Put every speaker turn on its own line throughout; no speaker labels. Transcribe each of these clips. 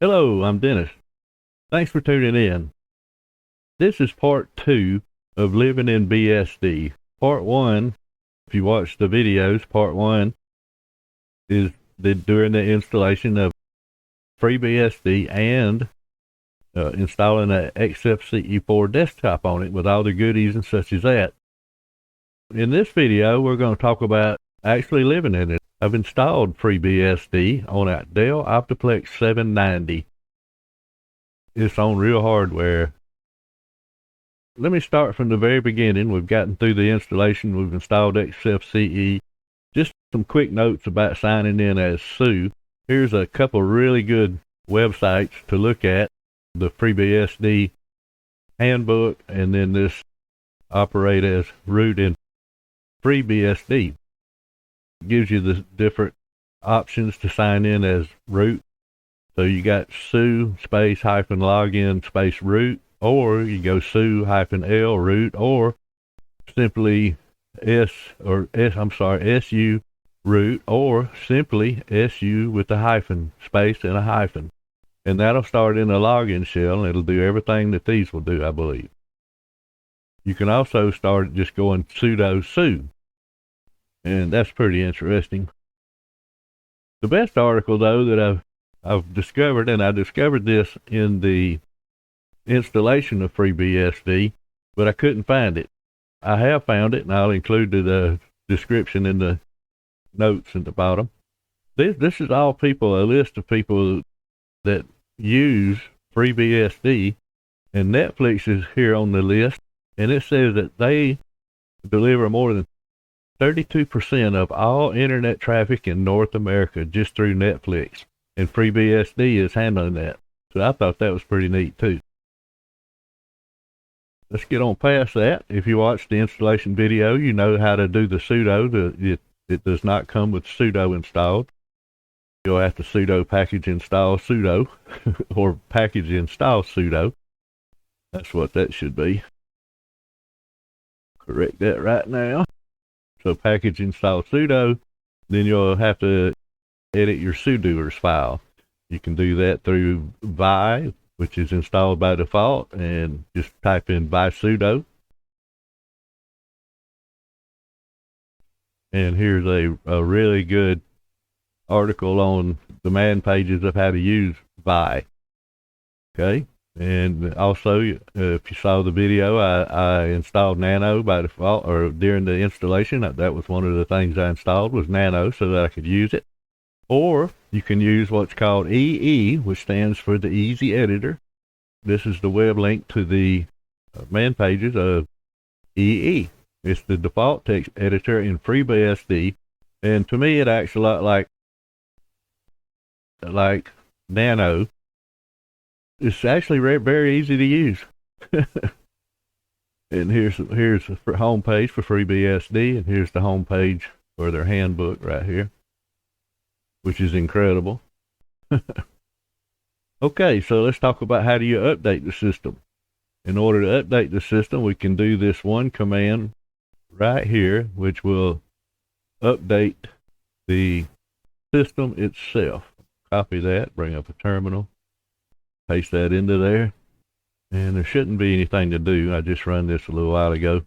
Hello, I'm Dennis. Thanks for tuning in. This is part 2 of living in BSD. Part 1, if you watch the videos, part 1 is during the installation of FreeBSD and installing an XFCE4 desktop on it with all the goodies and such as that. In this video, we're going to talk about actually living in it. I've installed FreeBSD on a Dell Optiplex 790. It's on real hardware. Let me start from the very beginning. We've gotten through the installation. We've installed XFCE. Just some quick notes about signing in as Sue. Here's a couple really good websites to look at. The FreeBSD handbook, and then this operate as root in FreeBSD. Gives you the different options to sign in as root. So you got Sue space hyphen login space root, or you go Sue hyphen L root, or simply SU root, or simply SU with a hyphen space and a hyphen. And that'll start in a login shell, and it'll do everything that these will do, I believe. You can also start just going sudo Sue. And that's pretty interesting. The best article, though, that I've discovered, and I discovered this in the installation of FreeBSD, but I couldn't find it. I have found it, and I'll include the description in the notes at the bottom. This is all people, a list of people that use FreeBSD, and Netflix is here on the list, and it says that they deliver more than 32% of all internet traffic in North America just through Netflix, and FreeBSD is handling that. So I thought that was pretty neat too. Let's get on past that. If you watched the installation video, you know how to do the sudo. It does not come with sudo installed. You'll have to sudo package install sudo or package install sudo. That's what that should be. Correct that right now. So package install sudo, then you'll have to edit your sudoers file. You can do that through vi, which is installed by default, and just type in vi sudo. And here's a really good article on the man pages of how to use vi. Okay. And also, if you saw the video, I installed Nano by default, or during the installation. That was one of the things I installed, was Nano, so that I could use it. Or you can use what's called EE, which stands for the Easy Editor. This is the web link to the man pages of EE. It's the default text editor in FreeBSD, and to me it acts a lot like Nano. It's actually very easy to use. And here's the home page for FreeBSD, and here's the home page for their handbook right here, which is incredible. Okay, so let's talk about how do you update the system. In order to update the system, we can do this one command right here, which will update the system itself. Copy that, bring up a terminal. Paste that into there, and there shouldn't be anything to do. I just run this a little while ago,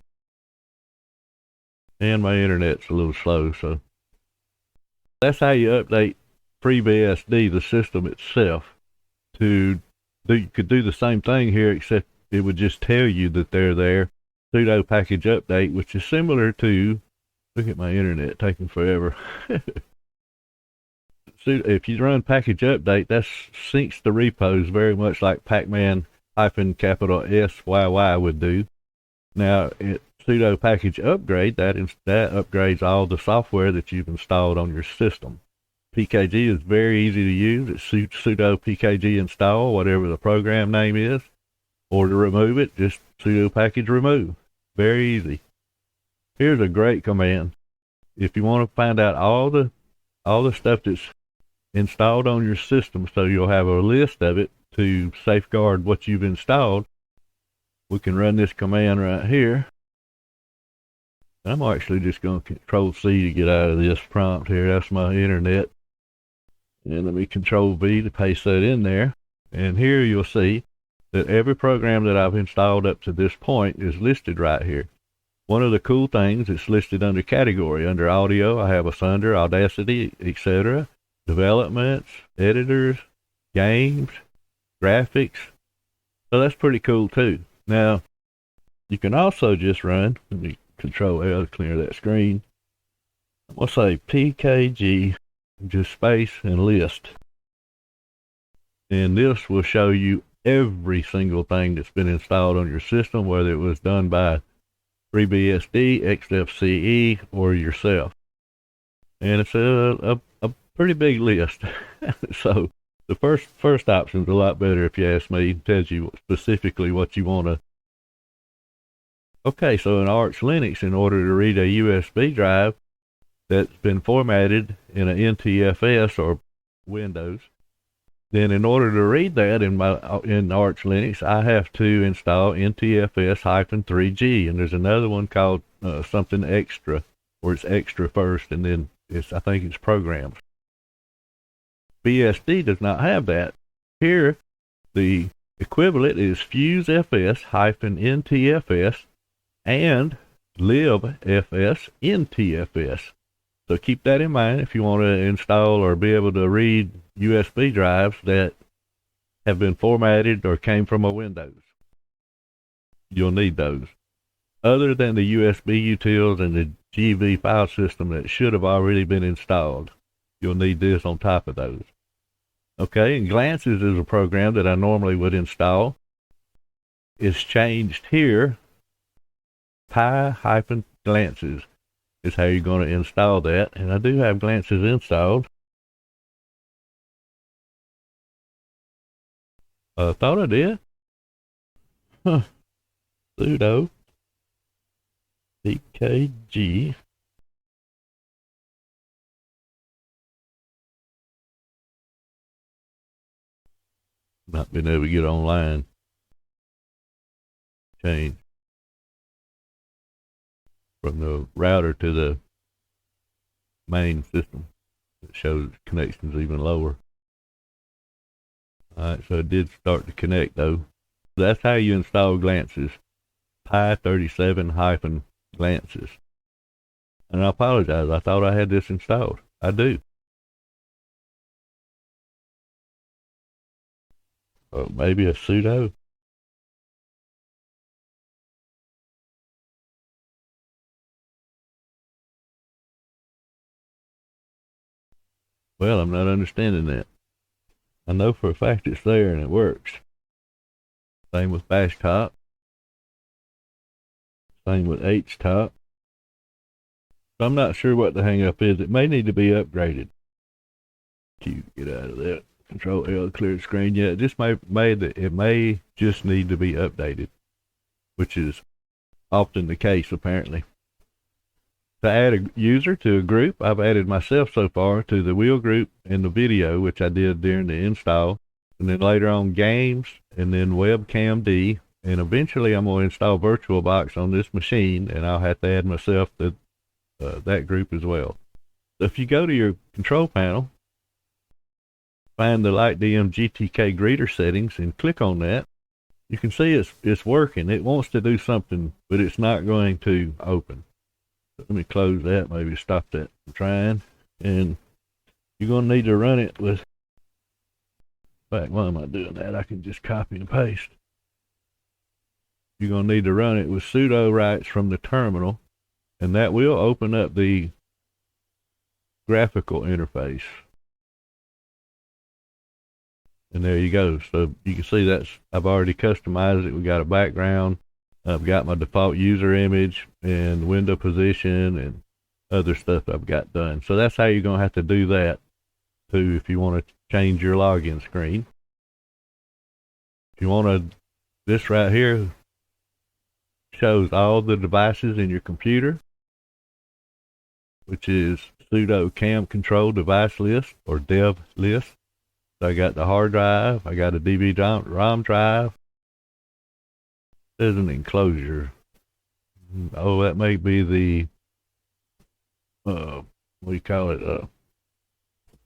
and my internet's a little slow, so that's how you update FreeBSD, the system itself. You could do the same thing here, except it would just tell you that they're there. Sudo package update, which is similar to, look at my internet taking forever. If you run package update, that syncs the repos very much like Pacman -SYY would do. Now, sudo package upgrade, that upgrades all the software that you've installed on your system. PKG is very easy to use. It's sudo pkg install, whatever the program name is. Or to remove it, just sudo package remove. Very easy. Here's a great command. If you want to find out all the stuff that's installed on your system, so you'll have a list of it to safeguard what you've installed, we can run this command right here. I'm actually just going to Control-C to get out of this prompt here. That's my internet. And let me Control-V to paste that in there. And here you'll see that every program that I've installed up to this point is listed right here. One of the cool things, it's listed under category. Under audio, I have Asunder, Audacity, etc., developments, editors, games, graphics. So that's pretty cool too. Now, you can also just run, let me Control L to clear that screen. I'm going to say PKG, just space and list. And this will show you every single thing that's been installed on your system, whether it was done by FreeBSD, XFCE, or yourself. And it's a pretty big list. So the first option is a lot better if you ask me. It tells you specifically what you want to. Okay, so in Arch Linux, in order to read a USB drive that's been formatted in an NTFS or Windows, then in order to read that in Arch Linux, I have to install NTFS-3G, and there's another one called something extra, where it's extra first, and then I think it's programs. BSD does not have that. Here, the equivalent is FuseFS-NTFS and libfs-NTFS. So keep that in mind if you want to install or be able to read USB drives that have been formatted or came from a Windows. You'll need those. Other than the USB utils and the GV file system that should have already been installed, you'll need this on top of those. Okay, and Glances is a program that I normally would install. It's changed here. Pi-Glances is how you're going to install that, and I do have Glances installed. Thought I did. Sudo PKG not been able to get online. Change from the router to the main system. It shows connections even lower. Alright, so it did start to connect though. That's how you install Glances. Pi37-Glances. And I apologize, I thought I had this installed. I do. Oh, maybe a sudo. Well, I'm not understanding that. I know for a fact it's there and it works. Same with bashtop. Same with htop. So I'm not sure what the hang up is. It may need to be upgraded. Get out of that. Control L, clear the screen. Yeah, it just may just need to be updated, which is often the case apparently. To add a user to a group, I've added myself so far to the wheel group in the video, which I did during the install, and then later on games, and then webcam-d, and eventually I'm going to install VirtualBox on this machine, and I'll have to add myself to that group as well. So if you go to your control panel, find the LightDM GTK greeter settings and click on that, you can see it's working. It wants to do something, but it's not going to open. Let me close that, maybe stop that from trying. And you're going to need to run it with, in fact, why am I doing that? I can just copy and paste. You're going to need to run it with sudo rights from the terminal, and that will open up the graphical interface. And there you go. So you can see I've already customized it. We got a background. I've got my default user image and window position and other stuff I've got done. So that's how you're going to have to do that too if you want to change your login screen. If you want to, this right here shows all the devices in your computer, which is sudo cam control device list or dev list. So I got the hard drive, I got a DVD-ROM drive. There's an enclosure. Oh, that may be the, what do you call it?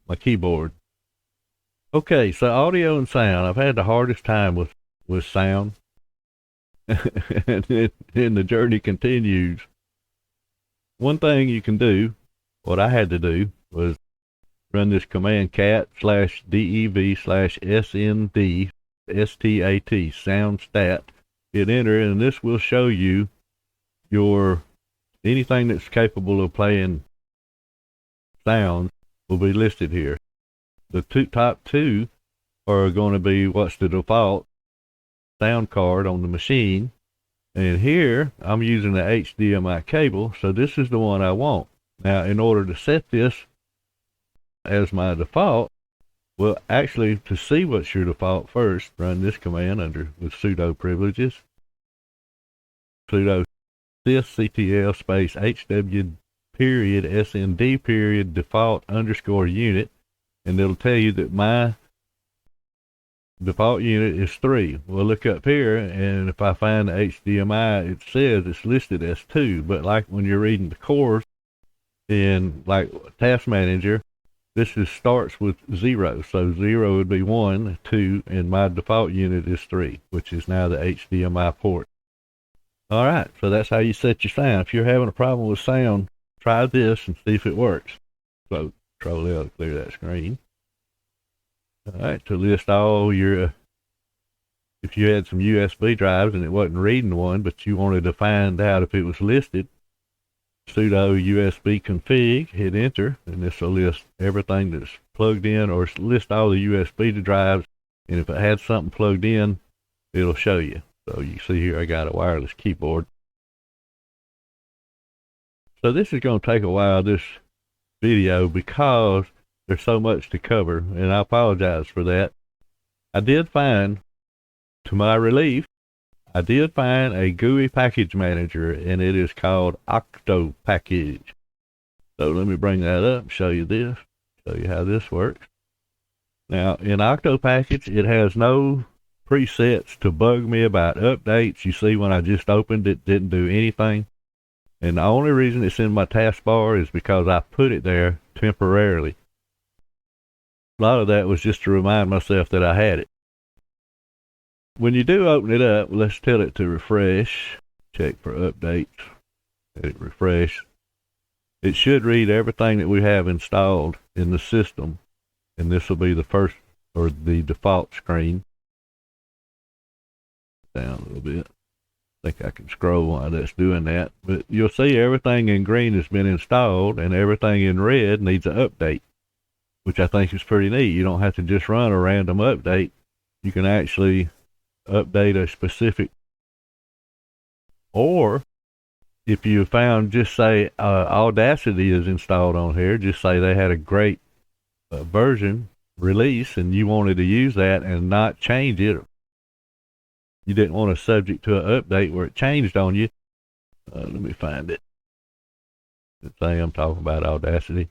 My keyboard. Okay, so audio and sound. I've had the hardest time with sound, and the journey continues. One thing you can do, what I had to do, was run this command cat/dev/snd sound stat. Hit enter, and this will show you your anything that's capable of playing sounds will be listed here. The top two are going to be what's the default sound card on the machine. And here I'm using the HDMI cable, so this is the one I want. Now, in order to set this as my default, well, actually, to see what's your default first, run this command with sudo privileges. Sudo sysctl space hw period snd period default underscore unit, and it'll tell you that my default unit is 3. We'll look up here, and if I find the HDMI, it says it's listed as 2, but like when you're reading the course in like Task Manager, this starts with 0, so 0 would be 1, 2, and my default unit is 3, which is now the HDMI port. Alright, so that's how you set your sound. If you're having a problem with sound, try this and see if it works. So, Control L to clear that screen. Alright, to list all your, if you had some USB drives and it wasn't reading one, but you wanted to find out if it was listed, sudo USB config, hit enter, and this will list everything that's plugged in, or list all the USB drives, and if it had something plugged in, it'll show you. So you see here I got a wireless keyboard. So this is going to take a while, this video, because there's so much to cover, and I apologize for that. I did find, to my relief, I did find a Gui Package Manager, and it is called Octo Package. So let me bring that up and show you this, show you how this works. Now, in Octo Package, it has no presets to bug me about updates. You see when I just opened it, didn't do anything. And the only reason it's in my taskbar is because I put it there temporarily. A lot of that was just to remind myself that I had it. When you do open it up, let's tell it to refresh. Check for updates. Let it refresh. It should read everything that we have installed in the system. And this will be the first, or the default screen. Down a little bit. I think I can scroll while that's doing that. But you'll see everything in green has been installed, and everything in red needs an update, which I think is pretty neat. You don't have to just run a random update. You can actually update a specific, or if you found, just say Audacity is installed on here, just say they had a great version release and you wanted to use that and not change it. You didn't want to subject to an update where it changed on you. Let me find it. Let's say I'm talking about Audacity.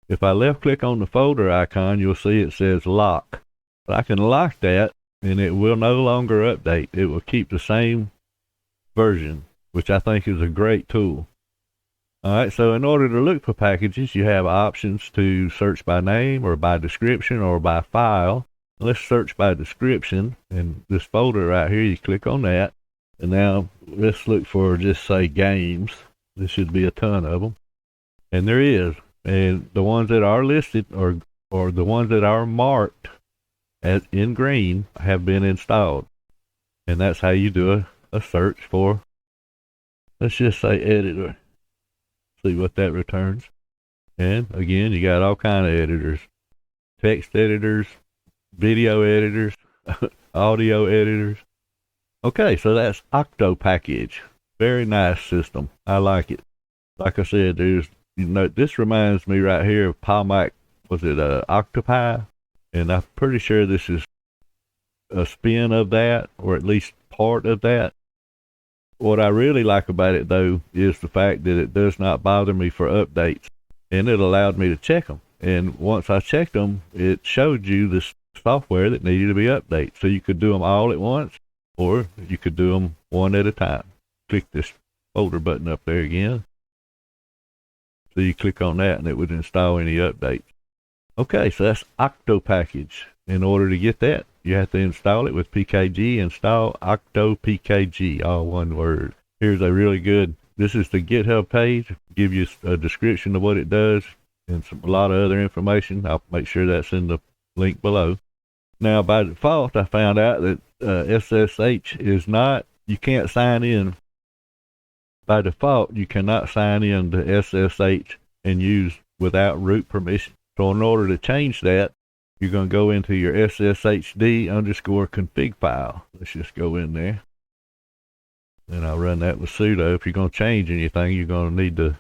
If I left click on the folder icon, you'll see it says lock. But I can lock that and it will no longer update. It will keep the same version, which I think is a great tool. Alright, so in order to look for packages, you have options to search by name or by description or by file. Let's search by description, and this folder right here, you click on that. And now let's look for, just say, games. There should be a ton of them. And there is. And the ones that are listed, or the ones that are marked as in green, have been installed. And that's how you do a search for, let's just say, editor. See what that returns. And again, you got all kind of editors. Text editors, video editors, audio editors. Okay, so that's Octo Package. Very nice system. I like it. Like I said, there's, this reminds me right here of Palmac, was it Octopi? And I'm pretty sure this is a spin of that, or at least part of that. What I really like about it, though, is the fact that it does not bother me for updates. And it allowed me to check them. And once I checked them, it showed you the software that needed to be updated. So you could do them all at once, or you could do them one at a time. Click this folder button up there again. So you click on that and it would install any updates. Okay, so that's Octo Package. in order to get that, you have to install it with PKG. Install octo PKG, all one word. Here's a really good, this is the GitHub page, give you a description of what it does and a lot of other information. I'll make sure that's in the link below. Now, by default, I found out that SSH is not, you can't sign in. By default, you cannot sign in to SSH and use without root permission. So in order to change that, you're going to go into your sshd_config file. Let's just go in there. And I'll run that with sudo. If you're going to change anything, you're going to need to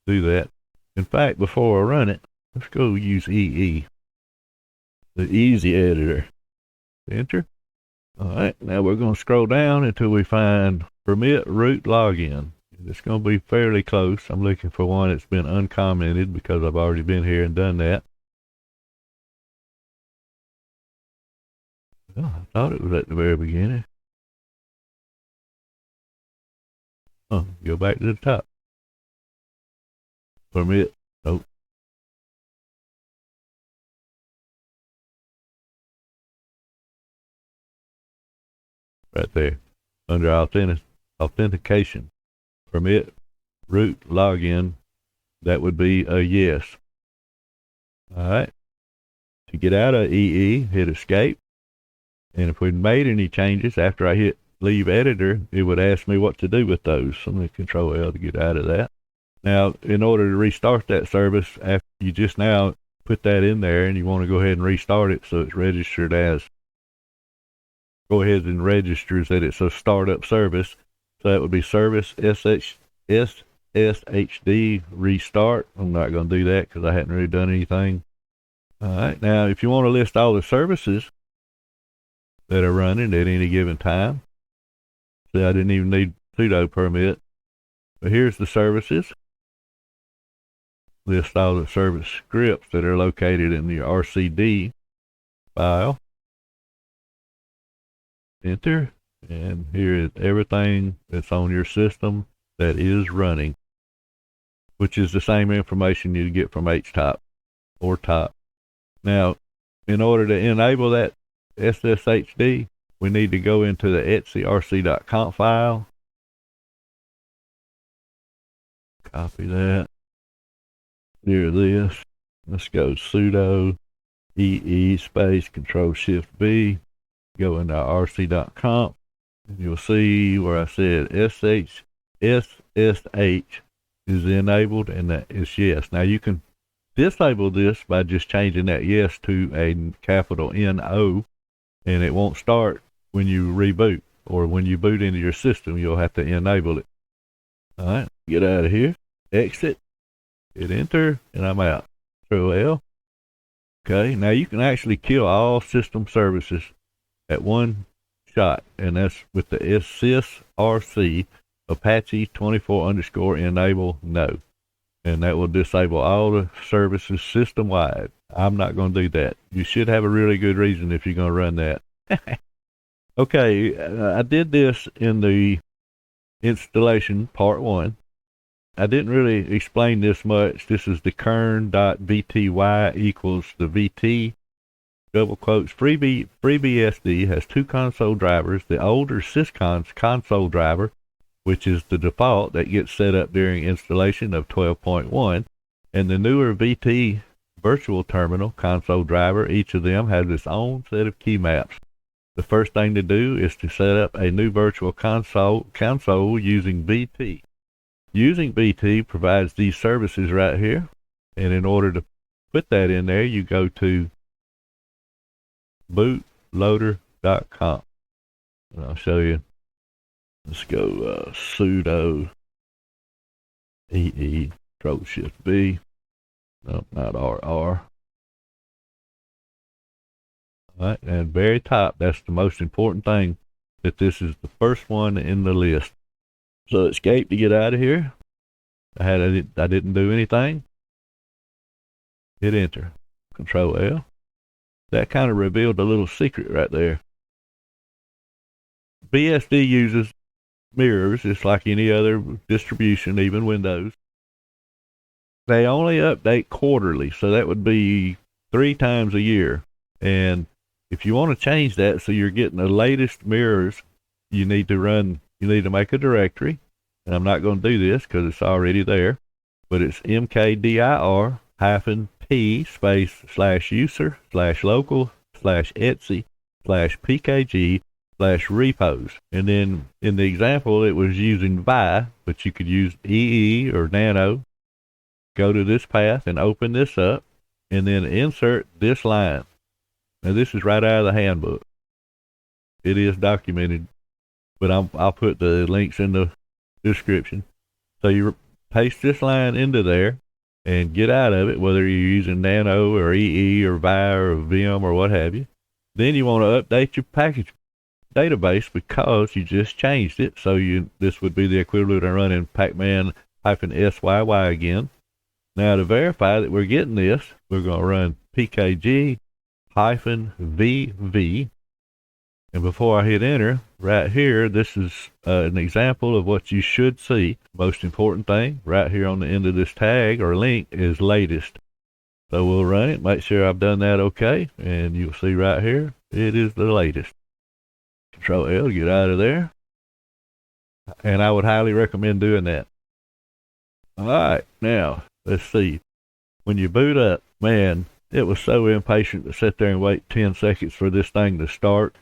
do that. In fact, before I run it, let's go use EE, the easy editor. Enter. All right, now we're going to scroll down until we find permit root login. It's going to be fairly close. I'm looking for one that's been uncommented because I've already been here and done that. Well, I thought it was at the very beginning. Oh, go back to the top. Permit. Nope. Right there. Under authentication. Permit root login. That would be a yes. Alright. To get out of EE, hit escape. And if we'd made any changes after I hit leave editor, it would ask me what to do with those. So I'm going to control L to get out of that. Now, in order to restart that service, after you just now put that in there and you want to go ahead and restart it so it's registered as, go ahead and registers that it's a startup service. So that would be service SSHD restart. I'm not going to do that because I hadn't really done anything. All right. Now, if you want to list all the services that are running at any given time, see, I didn't even need sudo permit. But here's the services. List all the service scripts that are located in the RCD file. Enter. And here is everything that's on your system that is running, which is the same information you get from HTOP or top. Now, in order to enable that SSHD, we need to go into the etcrc.conf file. Copy that. Clear this. Let's go sudo EE space Control-Shift-B. Go into rc.conf. And you'll see where I said SSH is enabled, and that is yes. Now you can disable this by just changing that yes to a capital NO, and it won't start when you reboot, or when you boot into your system, you'll have to enable it. All right, get out of here, exit, hit enter, and I'm out. Control L. Okay, now you can actually kill all system services at one shot, and that's with the sysrc Apache 24_enable no. And that will disable all the services system wide. I'm not going to do that. You should have a really good reason if you're going to run that. Okay, I did this in the installation part 1. I didn't really explain this much. This is the kern.vty equals the vt double quotes. FreeBSD has 2 console drivers. The older syscon's console driver, which is the default that gets set up during installation of 12.1, and the newer VT virtual terminal console driver. Each of them has its own set of key maps. The first thing to do is to set up a new virtual console using VT. Using VT provides these services right here, and in order to put that in there, you go to bootloader.com, and I'll show you. Let's go sudo EE Control-Shift-B. No, not RR. All right, and very top, that's the most important thing, that this is the first one in the list. So escape to get out of here. I didn't do anything. Hit enter. Control L. That kind of revealed a little secret right there. BSD uses mirrors. It's like any other distribution, even Windows. They only update quarterly, so that would be 3 times a year. And If you want to change that so you're getting the latest mirrors, you need to make a directory. And I'm not going to do this because it's already there, but it's mkdir -p /user /local /etc /pkg/repos. And then in the example, it was using vi, but you could use EE or nano. Go to this path and open this up, and then insert this line. Now this is right out of the handbook. It is documented, but I'll put the links in the description. So you paste this line into there and get out of it, whether you're using nano or EE or vi or vim or what have you. Then you want to update your package database because you just changed it. So this would be the equivalent of running pacman-syy again. Now to verify that we're getting this, we're going to run pkg-vv. And before I hit enter, right here, this is an example of what you should see. Most important thing, right here on the end of this tag or link is latest. So we'll run it, make sure I've done that okay, and you'll see right here, it is the latest. Control L to get out of there. And I would highly recommend doing that. Alright, now, let's see. When you boot up, man, it was so impatient to sit there and wait 10 seconds for this thing to start.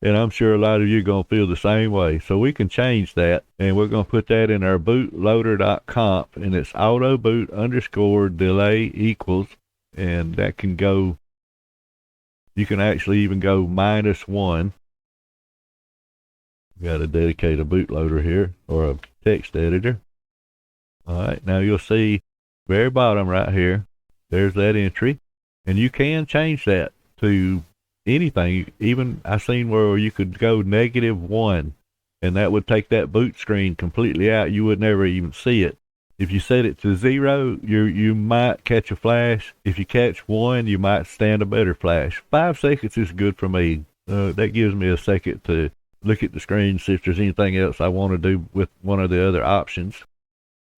And I'm sure a lot of you are going to feel the same way. So we can change that. And we're going to put that in our bootloader.conf. And it's autoboot_delay equals. And that can go, you can actually even go -1. Got to dedicate a bootloader here, or a text editor. Alright, now you'll see very bottom right here, there's that entry. And you can change that to anything. Even I seen where you could go -1, and that would take that boot screen completely out. You would never even see it. If you set it to 0, you might catch a flash. If you catch 1, you might stand a better flash. 5 seconds is good for me. That gives me a second to look at the screen, see if there's anything else I want to do with one of the other options.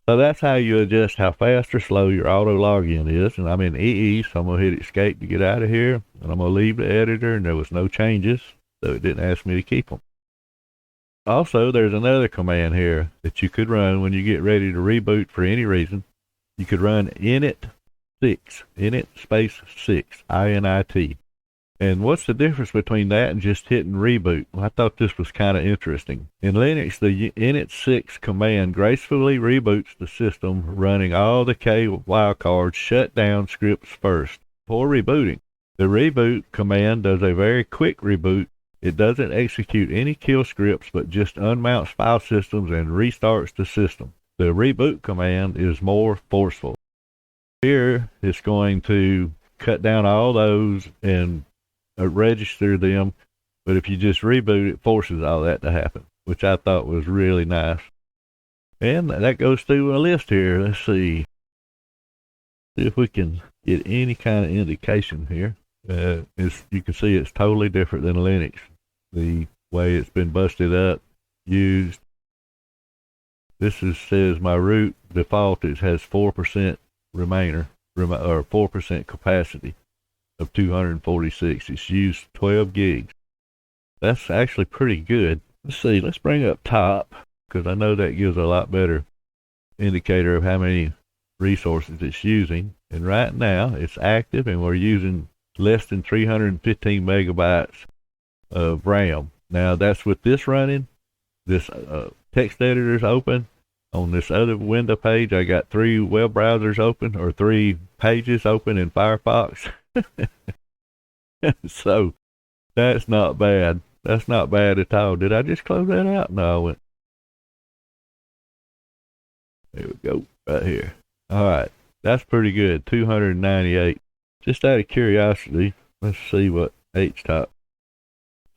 So that's how you adjust how fast or slow your auto login is. And I'm in EE, so I'm going to hit escape to get out of here. And I'm going to leave the editor, and there was no changes, so it didn't ask me to keep them. Also, there's another command here that you could run when you get ready to reboot for any reason. You could run init 6, init --6, INIT. And what's the difference between that and just hitting reboot? Well, I thought this was kind of interesting. In Linux, the init6 command gracefully reboots the system, running all the K wildcard shutdown scripts first. Before rebooting, the reboot command does a very quick reboot. It doesn't execute any kill scripts, but just unmounts file systems and restarts the system. The reboot command is more forceful. Here, it's going to cut down all those and register them, but if you just reboot, it forces all that to happen, which I thought was really nice. And that goes through a list here. Let's see if we can get any kind of indication here. You can see it's totally different than Linux. The way it's been busted up, used. This says my root default has 4% remainder, or 4% capacity of 246. It's used 12 gigs. That's actually pretty good. Let's see, let's bring up top, because I know that gives a lot better indicator of how many resources it's using. And right now it's active, and we're using less than 315 megabytes of RAM. Now that's with this running. This text editor is open. On this other window page, I got 3 web browsers open, or 3 pages open in Firefox. So that's not bad. That's not bad at all. Did I just close that out? No, I went. There we go, right here. All right, that's pretty good. 298. Just out of curiosity, let's see what HTOP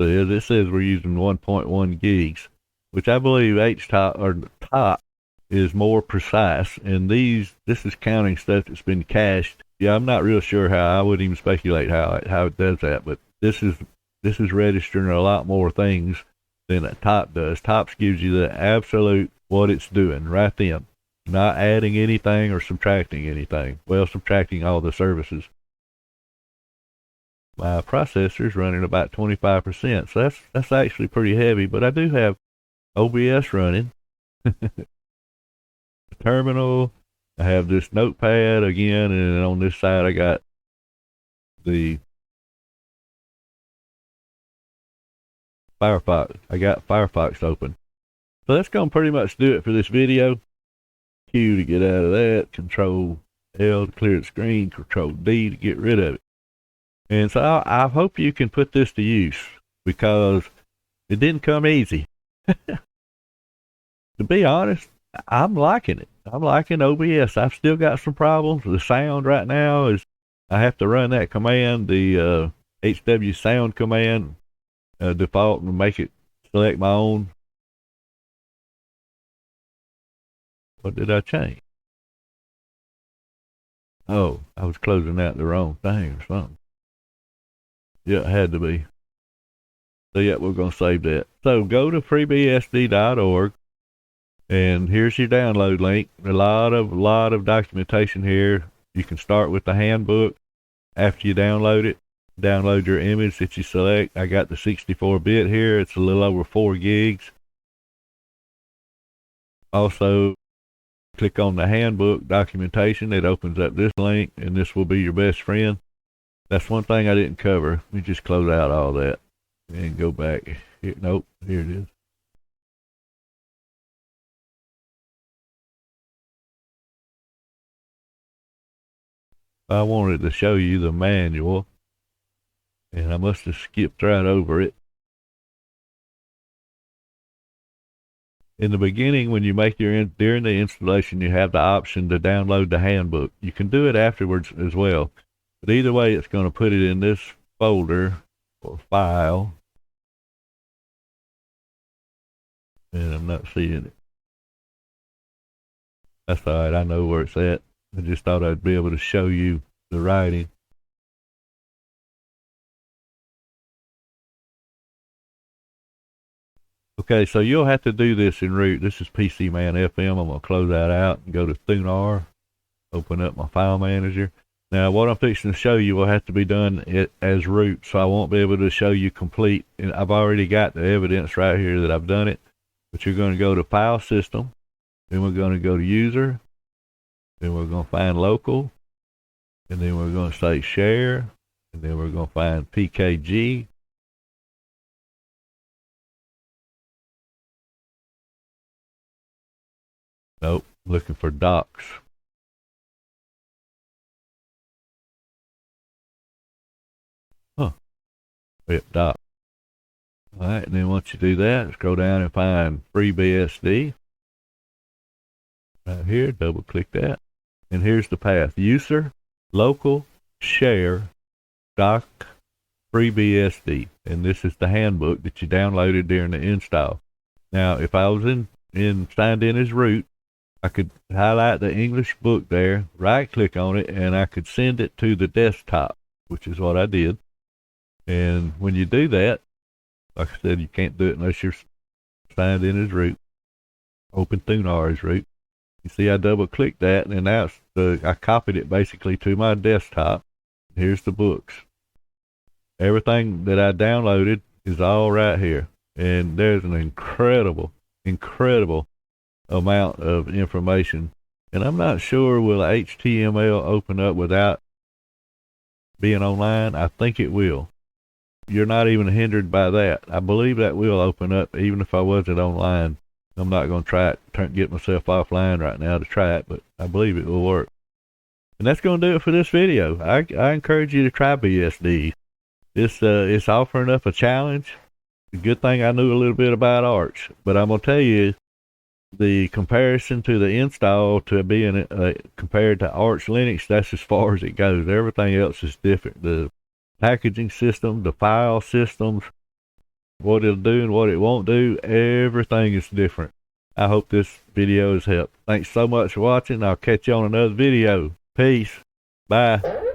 says. It says we're using 1.1 gigs, which I believe HTOP or top is more precise. And this is counting stuff that's been cached. Yeah, I'm not real sure how. I wouldn't even speculate how it does that. But this is registering a lot more things than a top does. Tops gives you the absolute what it's doing right then, not adding anything or subtracting anything. Well, subtracting all the services. my processor is running about 25%. So that's actually pretty heavy, but I do have OBS running. Terminal. I have this notepad again, and on this side I got the Firefox. I got Firefox open. So that's going to pretty much do it for this video. Q to get out of that, Control L to clear the screen, Control D to get rid of it. And so I hope you can put this to use, because it didn't come easy. To be honest, I'm liking it. I'm liking OBS. I've still got some problems. The sound right now is, I have to run that command, the HW sound command, default, and make it select my own. What did I change? Oh, I was closing out the wrong thing or something. Yeah, it had to be. So yeah, we're going to save that. So go to freebsd.org, and here's your download link. A lot of documentation here. You can start with the handbook. After you download it, download your image that you select. I got the 64-bit here. It's a little over 4 gigs. Also, click on the handbook documentation. It opens up this link, and this will be your best friend. That's one thing I didn't cover. Let me just close out all that and go back. Here, nope, here it is. I wanted to show you the manual, and I must have skipped right over it. In the beginning, when you make during the installation, you have the option to download the handbook. You can do it afterwards as well. But either way, it's going to put it in this folder or file. And I'm not seeing it. That's all right. I know where it's at. I just thought I'd be able to show you the writing. Okay, so you'll have to do this in root. This is PC Man FM. I'm going to close that out and go to Thunar. Open up my file manager. Now, what I'm fixing to show you will have to be done as root, so I won't be able to show you complete. And I've already got the evidence right here that I've done it. But you're going to go to File System. Then we're going to go to User. Then we're going to find Local. And then we're going to say Share. And then we're going to find PKG. Nope, looking for Docs. Huh. Yep, Docs. All right, and then once you do that, scroll down and find FreeBSD. Right here, double click that. And here's the path. User, Local, Share, Doc, FreeBSD. And this is the handbook that you downloaded during the install. Now, if I was signed in as root, I could highlight the English book there, right click on it, and I could send it to the desktop, which is what I did. And when you do that, like I said, you can't do it unless you're signed in as root. Open Thunar as root. You see, I double clicked that, and now I copied it basically to my desktop. Here's the books. Everything that I downloaded is all right here. And there's an incredible amount of information. And I'm not sure, will HTML open up without being online? I think it will. You're not even hindered by that. I believe that will open up even if I wasn't online. I'm not going to try it, get myself offline right now to try it, but I believe it will work. And that's going to do it for this video. I encourage you to try BSD. It's offering up a challenge. The good thing I knew a little bit about Arch, but I'm going to tell you, the comparison to the install to being compared to Arch Linux, that's as far as it goes. Everything else is different. The packaging system, the file systems, what it'll do and what it won't do, everything is different. I hope this video has helped. Thanks so much for watching. I'll catch you on another video. Peace. Bye.